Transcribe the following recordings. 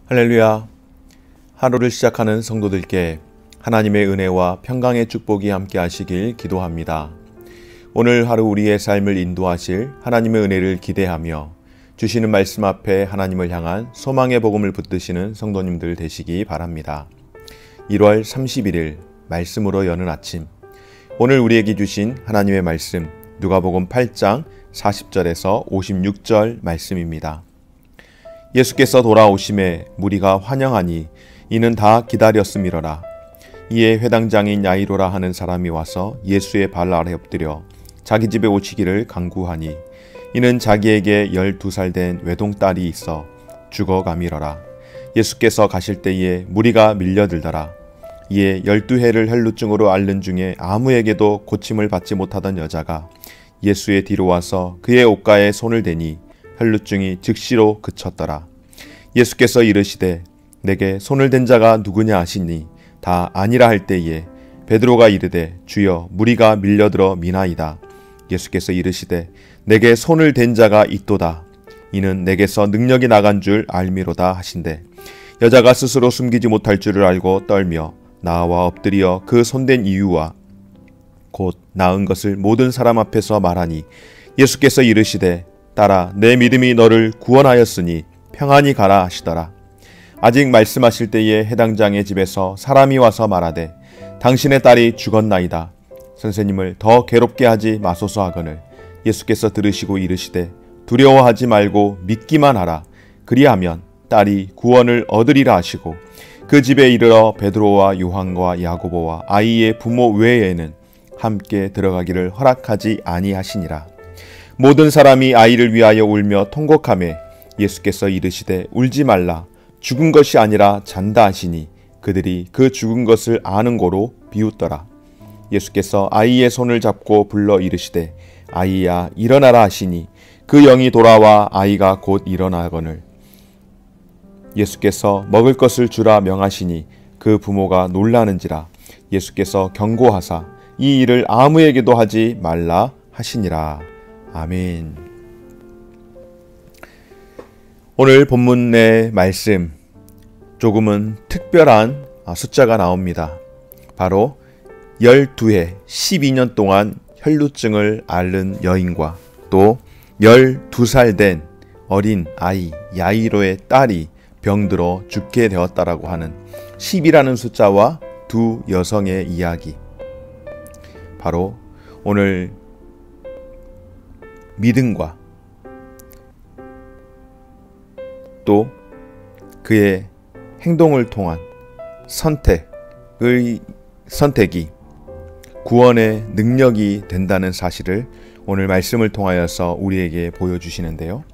할렐루야. 하루를 시작하는 성도들께 하나님의 은혜와 평강의 축복이 함께 하시길 기도합니다. 오늘 하루 우리의 삶을 인도하실 하나님의 은혜를 기대하며 주시는 말씀 앞에 하나님을 향한 소망의 복음을 붙드시는 성도님들 되시기 바랍니다. 1월 31일 말씀으로 여는 아침, 오늘 우리에게 주신 하나님의 말씀 누가복음 8장 40절에서 56절 말씀입니다. 예수께서 돌아오심에 무리가 환영하니 이는 다 기다렸음이로라. 이에 회당장인 야이로라 하는 사람이 와서 예수의 발 아래 엎드려 자기 집에 오시기를 간구하니 이는 자기에게 12살 된 외동딸이 있어 죽어가미러라. 예수께서 가실 때에 무리가 밀려들더라. 이에 12해를 혈루증으로 앓는 중에 아무에게도 고침을 받지 못하던 여자가 예수의 뒤로 와서 그의 옷가에 손을 대니 혈루증이 즉시로 그쳤더라. 예수께서 이르시되 내게 손을 댄 자가 누구냐 하시니 다 아니라 할 때에 베드로가 이르되 주여 무리가 밀려들어 미나이다. 예수께서 이르시되 내게 손을 댄 자가 있도다. 이는 내게서 능력이 나간 줄 알미로다 하신대. 여자가 스스로 숨기지 못할 줄을 알고 떨며 나와 엎드려 그 손댄 이유와 곧 나은 것을 모든 사람 앞에서 말하니 예수께서 이르시되 딸아 내 믿음이 너를 구원하였으니 평안히 가라 하시더라. 아직 말씀하실 때에 해당장의 집에서 사람이 와서 말하되 당신의 딸이 죽었나이다. 선생님을 더 괴롭게 하지 마소서 하거늘 예수께서 들으시고 이르시되 두려워하지 말고 믿기만 하라. 그리하면 딸이 구원을 얻으리라 하시고 그 집에 이르러 베드로와 요한과 야고보와 아이의 부모 외에는 함께 들어가기를 허락하지 아니하시니라. 모든 사람이 아이를 위하여 울며 통곡하매 예수께서 이르시되 울지 말라. 죽은 것이 아니라 잔다 하시니 그들이 그 죽은 것을 아는 고로 비웃더라. 예수께서 아이의 손을 잡고 불러 이르시되 아이야 일어나라 하시니 그 영이 돌아와 아이가 곧 일어나거늘 예수께서 먹을 것을 주라 명하시니 그 부모가 놀라는지라. 예수께서 경고하사 이 일을 아무에게도 하지 말라 하시니라. 아멘. 오늘 본문의 말씀 조금은 특별한 숫자가 나옵니다. 바로 12해 12년 동안 혈루증을 앓는 여인과 또 12살 된 어린 아이 야이로의 딸이 병들어 죽게 되었다라고 하는 10이라는 숫자와 두 여성의 이야기. 바로 오늘 믿음과 또 그의 행동을 통한 선택이 구원의 능력이 된다는 사실을 오늘 말씀을 통하여서 우리에게 보여주시는데요.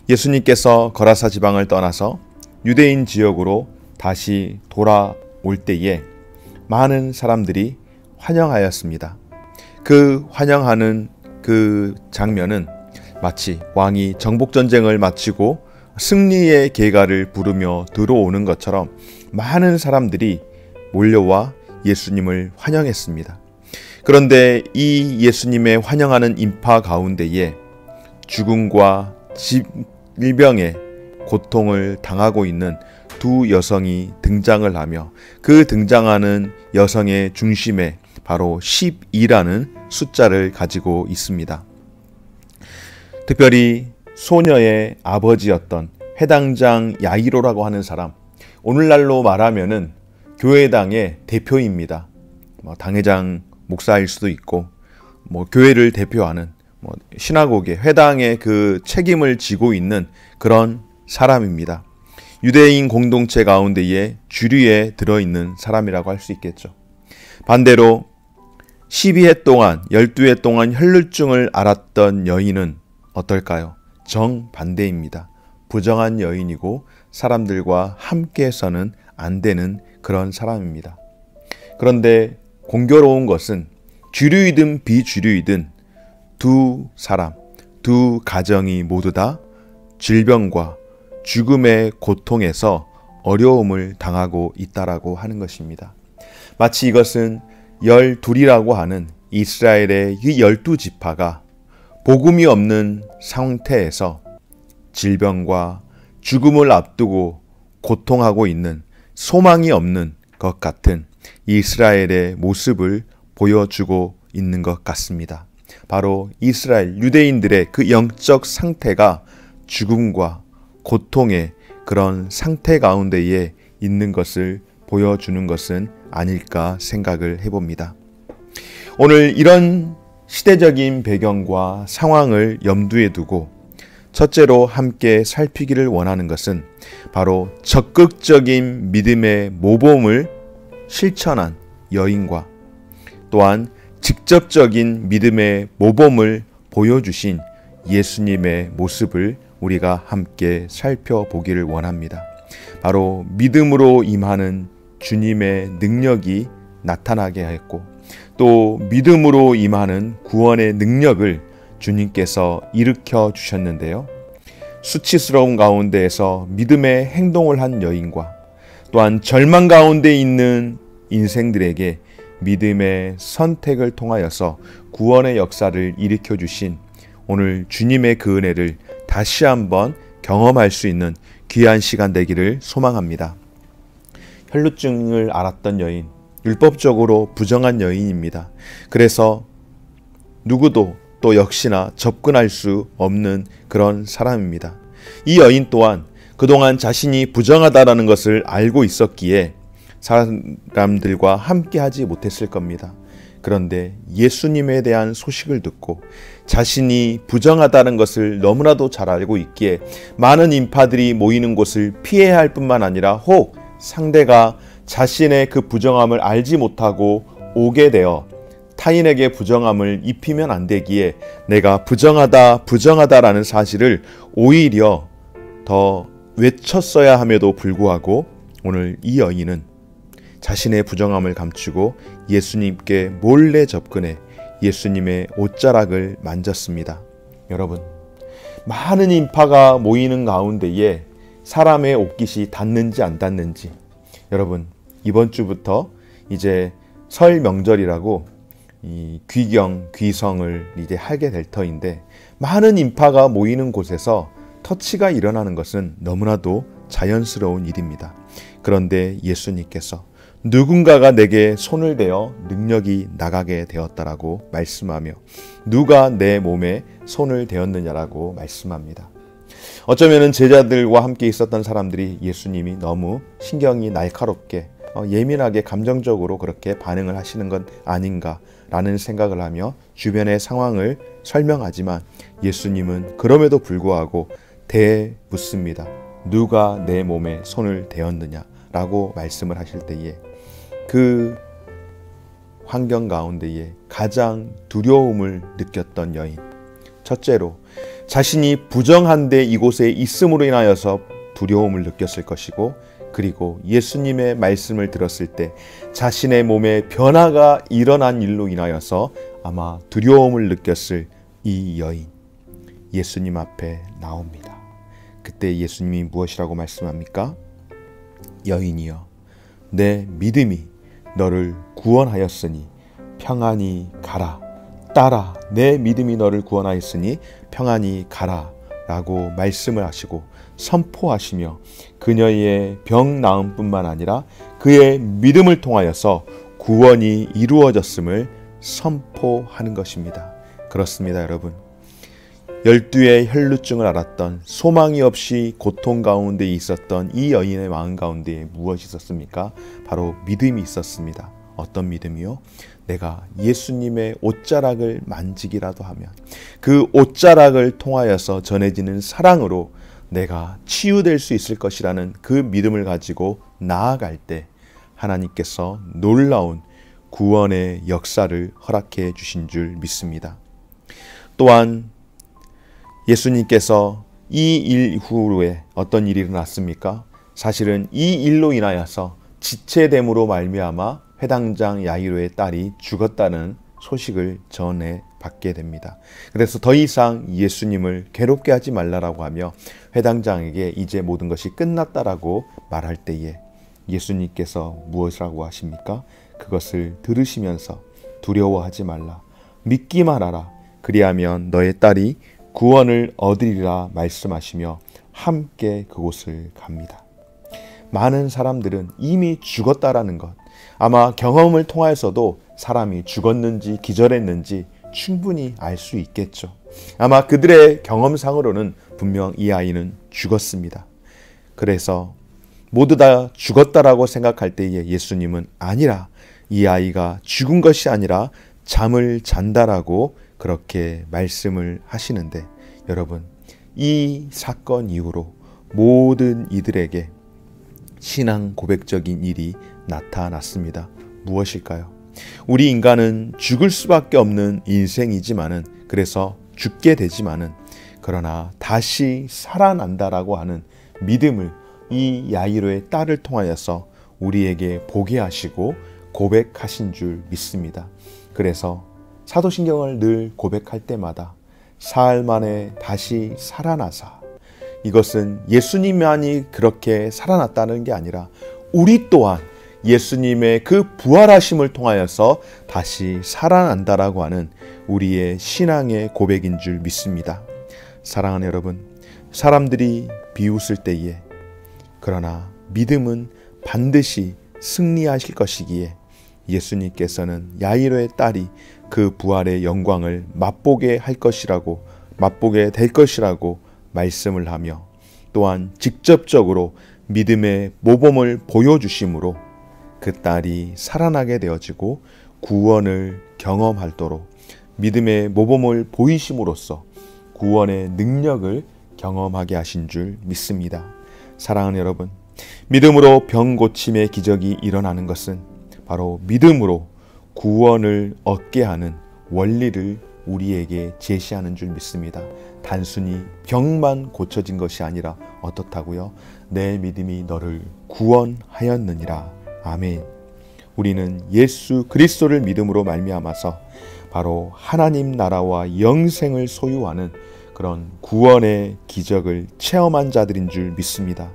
예수님께서 거라사 지방을 떠나서 유대인 지역으로 다시 돌아올 때에 많은 사람들이 환영하였습니다. 그 환영하는 그 장면은 마치 왕이 정복전쟁을 마치고 승리의 계가를 부르며 들어오는 것처럼 많은 사람들이 몰려와 예수님을 환영했습니다. 그런데 이 예수님의 환영하는 인파 가운데에 죽음과 질병의 고통을 당하고 있는 두 여성이 등장을 하며 그 등장하는 여성의 중심에 바로 12라는 숫자를 가지고 있습니다. 특별히 소녀의 아버지였던 회당장 야이로라고 하는 사람, 오늘날로 말하면은 교회당의 대표입니다. 당회장 목사일 수도 있고 교회를 대표하는 시나고게 회당의 그 책임을 지고 있는 그런 사람입니다. 유대인 공동체 가운데에 주류에 들어있는 사람이라고 할 수 있겠죠. 반대로 12해 동안 12해 동안 혈루증을 앓았던 여인은 어떨까요? 정반대입니다. 부정한 여인이고 사람들과 함께해서는 안 되는 그런 사람입니다. 그런데 공교로운 것은 주류이든 비주류이든 두 사람, 두 가정이 모두 다 질병과 죽음의 고통에서 어려움을 당하고 있다라고 하는 것입니다. 마치 이것은 12이라고 하는 이스라엘의 이 12지파가 복음이 없는 상태에서 질병과 죽음을 앞두고 고통하고 있는, 소망이 없는 것 같은 이스라엘의 모습을 보여주고 있는 것 같습니다. 바로 이스라엘 유대인들의 그 영적 상태가 죽음과 고통의 그런 상태 가운데에 있는 것을 보여주는 것은 아닐까 생각을 해봅니다. 오늘 이런 시대적인 배경과 상황을 염두에 두고 첫째로 함께 살피기를 원하는 것은 바로 적극적인 믿음의 모범을 실천한 여인과 또한 직접적인 믿음의 모범을 보여주신 예수님의 모습을 우리가 함께 살펴보기를 원합니다. 바로 믿음으로 임하는 주님의 능력이 나타나게 했고 또 믿음으로 임하는 구원의 능력을 주님께서 일으켜 주셨는데요. 수치스러운 가운데에서 믿음의 행동을 한 여인과 또한 절망 가운데 있는 인생들에게 믿음의 선택을 통하여서 구원의 역사를 일으켜 주신 오늘 주님의 그 은혜를 다시 한번 경험할 수 있는 귀한 시간 되기를 소망합니다. 혈루증을 앓았던 여인, 율법적으로 부정한 여인입니다. 그래서 누구도 또 역시나 접근할 수 없는 그런 사람입니다. 이 여인 또한 그동안 자신이 부정하다라는 것을 알고 있었기에 사람들과 함께 하지 못했을 겁니다. 그런데 예수님에 대한 소식을 듣고 자신이 부정하다는 것을 너무나도 잘 알고 있기에 많은 인파들이 모이는 곳을 피해야 할 뿐만 아니라 혹 상대가 자신의 그 부정함을 알지 못하고 오게 되어 타인에게 부정함을 입히면 안 되기에 내가 부정하다라는 사실을 오히려 더 외쳤어야 함에도 불구하고 오늘 이 여인은 자신의 부정함을 감추고 예수님께 몰래 접근해 예수님의 옷자락을 만졌습니다. 여러분, 많은 인파가 모이는 가운데에 사람의 옷깃이 닿는지 안 닿는지, 여러분 이번 주부터 이제 설 명절이라고 이 귀경, 귀성을 이제 하게 될 터인데 많은 인파가 모이는 곳에서 터치가 일어나는 것은 너무나도 자연스러운 일입니다. 그런데 예수님께서 누군가가 내게 손을 대어 능력이 나가게 되었다라고 말씀하며 누가 내 몸에 손을 대었느냐라고 말씀합니다. 어쩌면 제자들과 함께 있었던 사람들이 예수님이 너무 신경이 날카롭게 예민하게 감정적으로 그렇게 반응을 하시는 건 아닌가라는 생각을 하며 주변의 상황을 설명하지만 예수님은 그럼에도 불구하고 대묻습니다. 누가 내 몸에 손을 대었느냐라고 말씀을 하실 때에 그 환경 가운데에 가장 두려움을 느꼈던 여인, 첫째로 자신이 부정한데 이곳에 있음으로 인하여서 두려움을 느꼈을 것이고 그리고 예수님의 말씀을 들었을 때 자신의 몸에 변화가 일어난 일로 인하여서 아마 두려움을 느꼈을 이 여인, 예수님 앞에 나옵니다. 그때 예수님이 무엇이라고 말씀합니까? 여인이여, 내 믿음이 너를 구원하였으니 평안히 가라. 따라, 내 믿음이 너를 구원하였으니 평안히 가라 라고 말씀을 하시고 선포하시며 그녀의 병 나음뿐만 아니라 그의 믿음을 통하여서 구원이 이루어졌음을 선포하는 것입니다. 그렇습니다, 여러분. 12의 혈루증을 앓았던 소망이 없이 고통 가운데 있었던 이 여인의 마음 가운데 무엇이 있었습니까? 바로 믿음이 있었습니다. 어떤 믿음이요? 내가 예수님의 옷자락을 만지기라도 하면 그 옷자락을 통하여서 전해지는 사랑으로 내가 치유될 수 있을 것이라는 그 믿음을 가지고 나아갈 때 하나님께서 놀라운 구원의 역사를 허락해 주신 줄 믿습니다. 또한 예수님께서 이 일 이후에 어떤 일이 일어났습니까? 사실은 이 일로 인하여서 지체됨으로 말미암아 회당장 야이로의 딸이 죽었다는 소식을 전해 받게 됩니다. 그래서 더 이상 예수님을 괴롭게 하지 말라라고 하며 회당장에게 이제 모든 것이 끝났다라고 말할 때에 예수님께서 무엇이라고 하십니까? 그것을 들으시면서 두려워하지 말라. 믿기만 하라. 그리하면 너의 딸이 구원을 얻으리라 말씀하시며 함께 그곳을 갑니다. 많은 사람들은 이미 죽었다라는 것, 아마 경험을 통하여서도 사람이 죽었는지 기절했는지 충분히 알 수 있겠죠. 아마 그들의 경험상으로는 분명 이 아이는 죽었습니다. 그래서 모두 다 죽었다라고 생각할 때에 예수님은 아니라, 이 아이가 죽은 것이 아니라 잠을 잔다라고 그렇게 말씀을 하시는데, 여러분, 이 사건 이후로 모든 이들에게 신앙 고백적인 일이 나타났습니다. 무엇일까요? 우리 인간은 죽을 수밖에 없는 인생이지만은, 그래서 죽게 되지만은, 그러나 다시 살아난다라고 하는 믿음을 이 야이로의 딸을 통하여서 우리에게 보게 하시고 고백하신 줄 믿습니다. 그래서 사도신경을 늘 고백할 때마다 사흘 만에 다시 살아나사, 이것은 예수님만이 그렇게 살아났다는 게 아니라 우리 또한 예수님의 그 부활하심을 통하여서 다시 살아난다라고 하는 우리의 신앙의 고백인 줄 믿습니다. 사랑하는 여러분, 사람들이 비웃을 때에, 그러나 믿음은 반드시 승리하실 것이기에 예수님께서는 야이로의 딸이 그 부활의 영광을 맛보게 될 것이라고 말씀을 하며, 또한 직접적으로 믿음의 모범을 보여주심으로 그 딸이 살아나게 되어지고 구원을 경험하도록 믿음의 모범을 보이심으로써 구원의 능력을 경험하게 하신 줄 믿습니다. 사랑하는 여러분, 믿음으로 병 고침의 기적이 일어나는 것은 바로 믿음으로 구원을 얻게 하는 원리를 우리에게 제시하는 줄 믿습니다. 단순히 병만 고쳐진 것이 아니라 어떻다고요? 내 믿음이 너를 구원하였느니라. 아멘. 우리는 예수 그리스도를 믿음으로 말미암아서 바로 하나님 나라와 영생을 소유하는 그런 구원의 기적을 체험한 자들인 줄 믿습니다.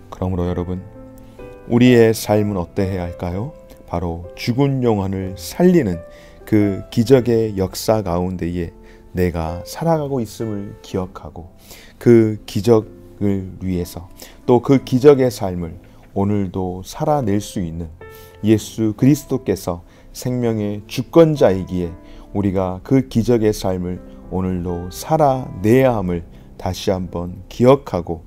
그러므로 여러분, 우리의 삶은 어떠해야 할까요? 바로 죽은 영혼을 살리는 그 기적의 역사 가운데에 내가 살아가고 있음을 기억하고, 그 기적을 위해서 또 그 기적의 삶을 오늘도 살아낼 수 있는 예수 그리스도께서 생명의 주권자이기에 우리가 그 기적의 삶을 오늘도 살아내야 함을 다시 한번 기억하고,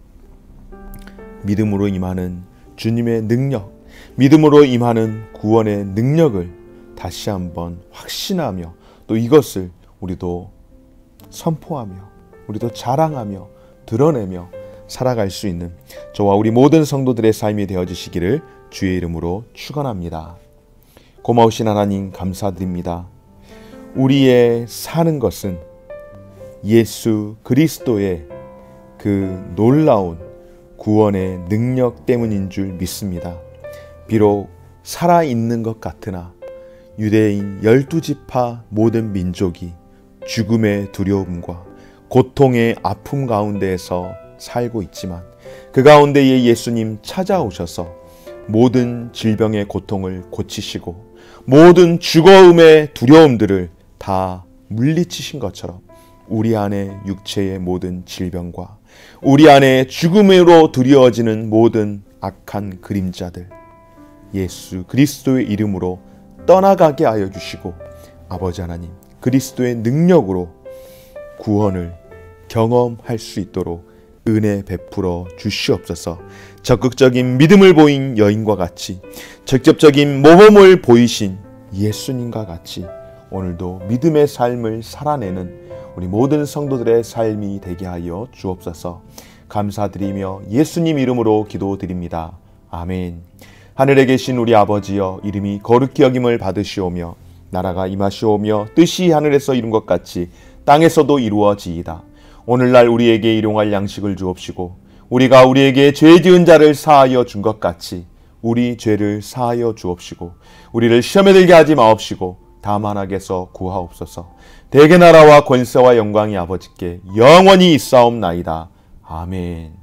믿음으로 임하는 주님의 능력, 믿음으로 임하는 구원의 능력을 다시 한번 확신하며, 또 이것을 우리도 선포하며 우리도 자랑하며 드러내며 살아갈 수 있는 저와 우리 모든 성도들의 삶이 되어지시기를 주의 이름으로 축원합니다. 고마우신 하나님 감사드립니다. 우리의 사는 것은 예수 그리스도의 그 놀라운 구원의 능력 때문인 줄 믿습니다. 비록 살아있는 것 같으나 유대인 12지파 모든 민족이 죽음의 두려움과 고통의 아픔 가운데에서 살고 있지만, 그 가운데에 예수님 찾아오셔서 모든 질병의 고통을 고치시고 모든 죽어음의 두려움들을 다 물리치신 것처럼 우리 안에 육체의 모든 질병과 우리 안에 죽음으로 두려워지는 모든 악한 그림자들 예수 그리스도의 이름으로 떠나가게 하여 주시고, 아버지 하나님 그리스도의 능력으로 구원을 경험할 수 있도록 은혜 베풀어 주시옵소서. 적극적인 믿음을 보인 여인과 같이, 직접적인 모범을 보이신 예수님과 같이 오늘도 믿음의 삶을 살아내는 우리 모든 성도들의 삶이 되게 하여 주옵소서. 감사드리며 예수님 이름으로 기도드립니다. 아멘. 하늘에 계신 우리 아버지여, 이름이 거룩히 여김을 받으시오며 나라가 임하시오며 뜻이 하늘에서 이룬 것 같이 땅에서도 이루어지이다. 오늘날 우리에게 일용할 양식을 주옵시고, 우리가 우리에게 죄 지은 자를 사하여 준 것 같이 우리 죄를 사하여 주옵시고, 우리를 시험에 들게 하지 마옵시고 다만 악에서 구하옵소서. 대개 나라와 권세와 영광이 아버지께 영원히 있사옵나이다. 아멘.